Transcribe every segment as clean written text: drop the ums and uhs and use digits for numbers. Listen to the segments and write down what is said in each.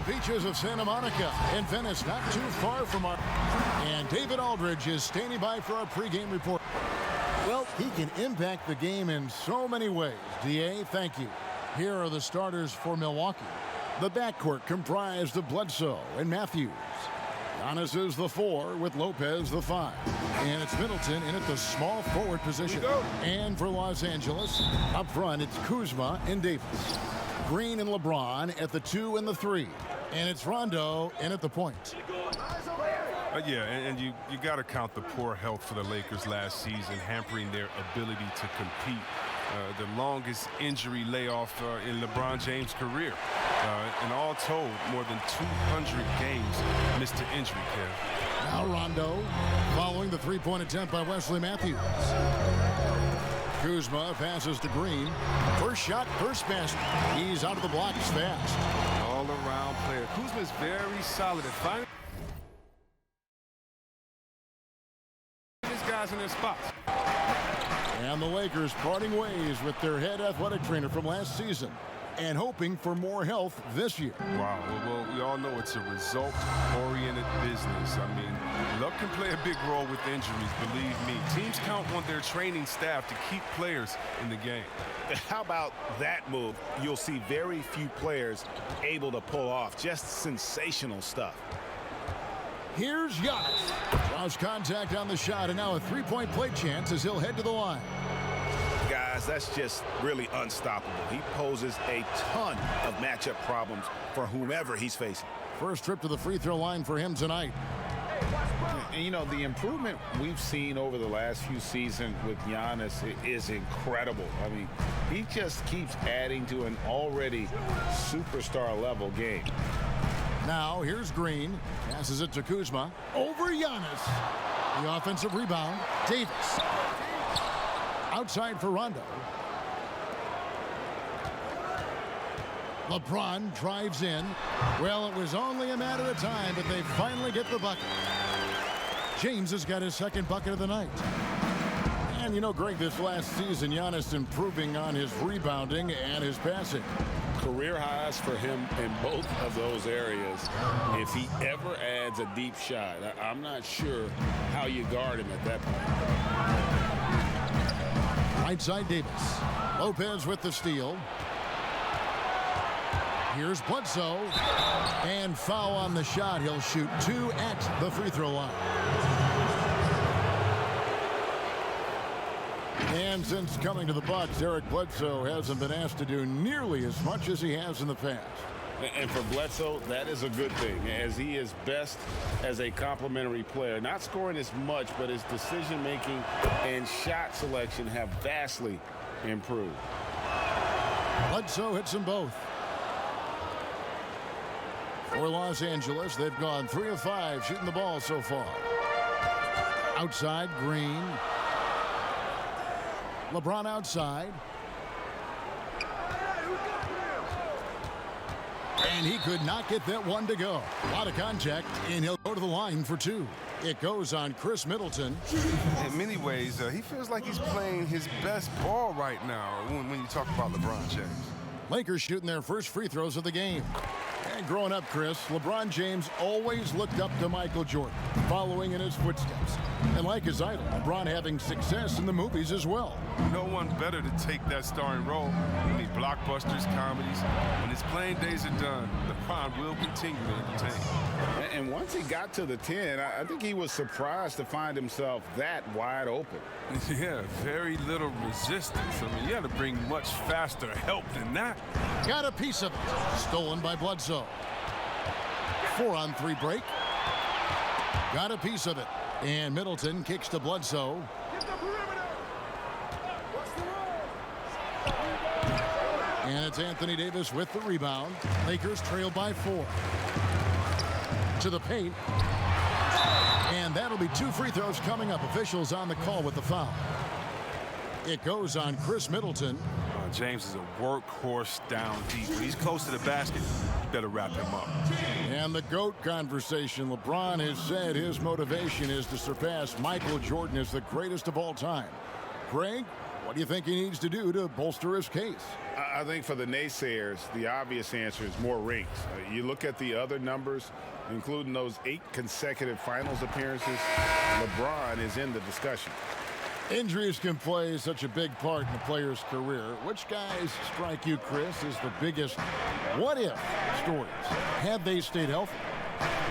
beaches of Santa Monica in Venice, not too far from our... And David Aldridge is standing by for our pregame report. Well, he can impact the game in so many ways. DA, thank you. Here are the starters for Milwaukee. The backcourt comprised of Bledsoe and Matthews. Giannis is the 4 with Lopez the 5. And it's Middleton in at the small forward position. And for Los Angeles, up front, it's Kuzma and Davis. Green and LeBron at the 2 and the 3. And it's Rondo in at the point. Yeah, and you got to count the poor health for the Lakers last season, hampering their ability to compete. The longest injury layoff in LeBron James' career. And all told, more than 200 games missed to injury, Kev. Now Rondo, following the three-point attempt by Wesley Matthews. Kuzma passes to Green. First shot, first basket. He's out of the blocks fast. All-around player. Kuzma's very solid at finding these guys in their spots. And the Lakers parting ways with their head athletic trainer from last season and hoping for more health this year. Wow, well, we all know it's a result-oriented business. I mean, luck can play a big role with injuries, believe me. Teams count on their training staff to keep players in the game. How about that move? You'll see very few players able to pull off just sensational stuff. Here's Giannis. Draws contact on the shot, and now a three-point play chance as he'll head to the line. Guys, that's just really unstoppable. He poses a ton of matchup problems for whomever he's facing. First trip to the free throw line for him tonight. And, you know, the improvement we've seen over the last few seasons with Giannis is incredible. I mean, he just keeps adding to an already superstar-level game. Now, here's Green. Passes it to Kuzma. Over Giannis. The offensive rebound. Davis. Outside for Rondo. LeBron drives in. Well, it was only a matter of time, but they finally get the bucket. James has got his second bucket of the night. And, you know, Greg, this last season, Giannis improving on his rebounding and his passing. Career highs for him in both of those areas. If he ever adds a deep shot, I'm not sure how you guard him at that point. Right side Davis. Lopez with the steal. Here's Bledsoe. And foul on the shot. He'll shoot 2 at the free throw line. And since coming to the Bucks, Eric Bledsoe hasn't been asked to do nearly as much as he has in the past. And for Bledsoe, that is a good thing, as he is best as a complementary player. Not scoring as much, but his decision-making and shot selection have vastly improved. Bledsoe hits them both. For Los Angeles, they've gone 3 of 5 shooting the ball so far. Outside, Green. LeBron outside. And he could not get that one to go. A lot of contact, and he'll go to the line for 2. It goes on Chris Middleton. In many ways, he feels like he's playing his best ball right now when you talk about LeBron James. Lakers shooting their first free throws of the game. And growing up, Chris, LeBron James always looked up to Michael Jordan, following in his footsteps. And like his idol, LeBron having success in the movies as well. No one better to take that starring role. Any blockbusters, comedies. When his playing days are done, LeBron will continue to entertain. And once he got to the 10, I think he was surprised to find himself that wide open. Yeah, very little resistance. I mean, you had to bring much faster help than that. Got a piece of it. Stolen by Bledsoe. 4-on-3 break. Got a piece of it. And Middleton kicks to Bledsoe. And it's Anthony Davis with the rebound. Lakers trail by 4. To the paint. And that'll be 2 free throws coming up. Officials on the call with the foul. It goes on Chris Middleton. James is a workhorse down deep. When he's close to the basket, you better wrap him up. And the GOAT conversation. LeBron has said his motivation is to surpass Michael Jordan as the greatest of all time. Greg, What do you think he needs to do to bolster his case? I think for the naysayers, the obvious answer is more rings. You look at the other numbers, including those 8 consecutive finals appearances, LeBron is in the discussion. Injuries can play such a big part in a player's career. Which guys strike you, Chris, as the biggest what-if stories? Had they stayed healthy?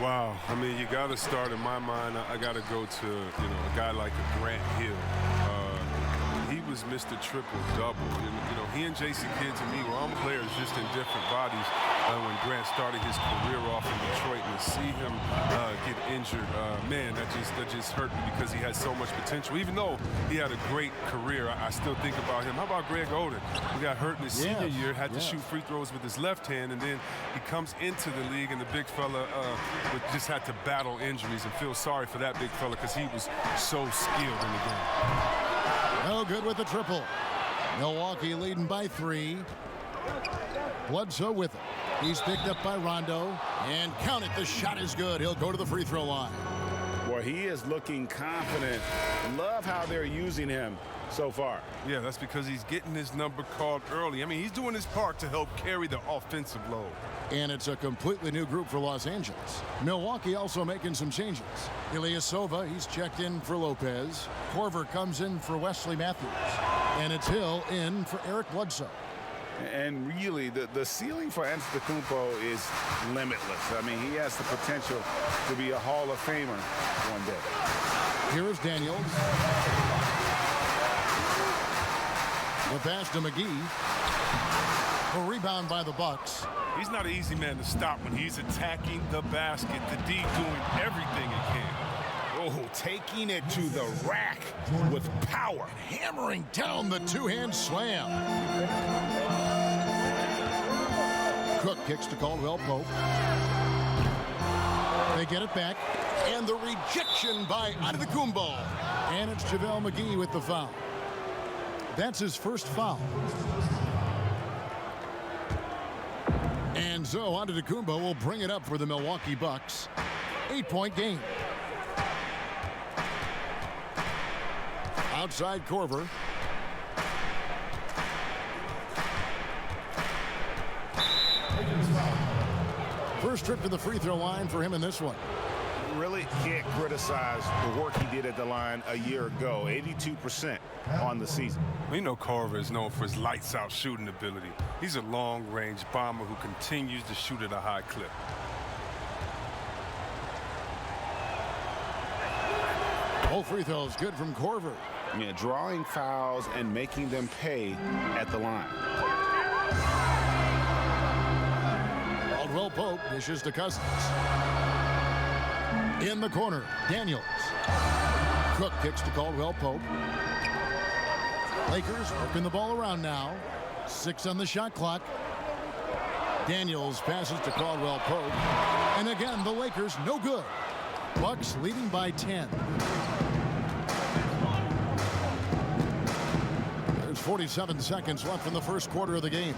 Wow. I mean, you got to start, in my mind, I got to go to, a guy like a Grant Hill. He was Mr. Triple-Double. He and Jason Kidd, to me, were all players just in different bodies when Grant started his career off in Detroit. And to see him get injured, man, that just hurt me because he had so much potential. Even though he had a great career, I still think about him. How about Greg Oden? He got hurt in his senior year, had to shoot free throws with his left hand, and then he comes into the league, and the big fella just had to battle injuries, and feel sorry for that big fella because he was so skilled in the game. No good with the triple. Milwaukee leading by 3. Bledsoe with it. He's picked up by Rondo. And count it, the shot is good. He'll go to the free throw line. Well, he is looking confident. Love how they're using him so far. Yeah, that's because he's getting his number called early. I mean, he's doing his part to help carry the offensive load. And it's a completely new group for Los Angeles. Milwaukee also making some changes. Ilyasova, he's checked in for Lopez. Korver comes in for Wesley Matthews. And it's Hill in for Eric Bledsoe. And really, the ceiling for Antetokounmpo is limitless. I mean, he has the potential to be a Hall of Famer one day. Here is Daniels. The pass to McGee. A rebound by the Bucks. He's not an easy man to stop when he's attacking the basket. The D doing everything he can. Oh, taking it to the rack with power. Hammering down the two-hand slam. Cook kicks to Caldwell Pope. They get it back. And the rejection by Antetokounmpo. And it's JaVale McGee with the foul. That's his first foul. And so Antetokounmpo will bring it up for the Milwaukee Bucks. 8-point game. Outside Korver. First trip to the free throw line for him in this one. Really can't criticize the work he did at the line a year ago. 82% on the season. We know Korver is known for his lights-out shooting ability. He's a long-range bomber who continues to shoot at a high clip. Both free throws good from Korver. Yeah, drawing fouls and making them pay at the line. Caldwell Pope dishes to Cousins. In the corner, Daniels. Cook kicks to Caldwell Pope. Lakers working the ball around now. 6 on the shot clock. Daniels passes to Caldwell Pope. And again, the Lakers no good. Bucks leading by 10. There's 47 seconds left in the first quarter of the game.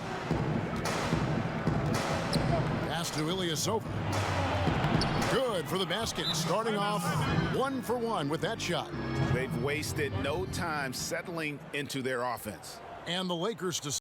Pass to Ilyasova. Good for the basket, starting off 1 for 1 with that shot. They've wasted no time settling into their offense. And the Lakers to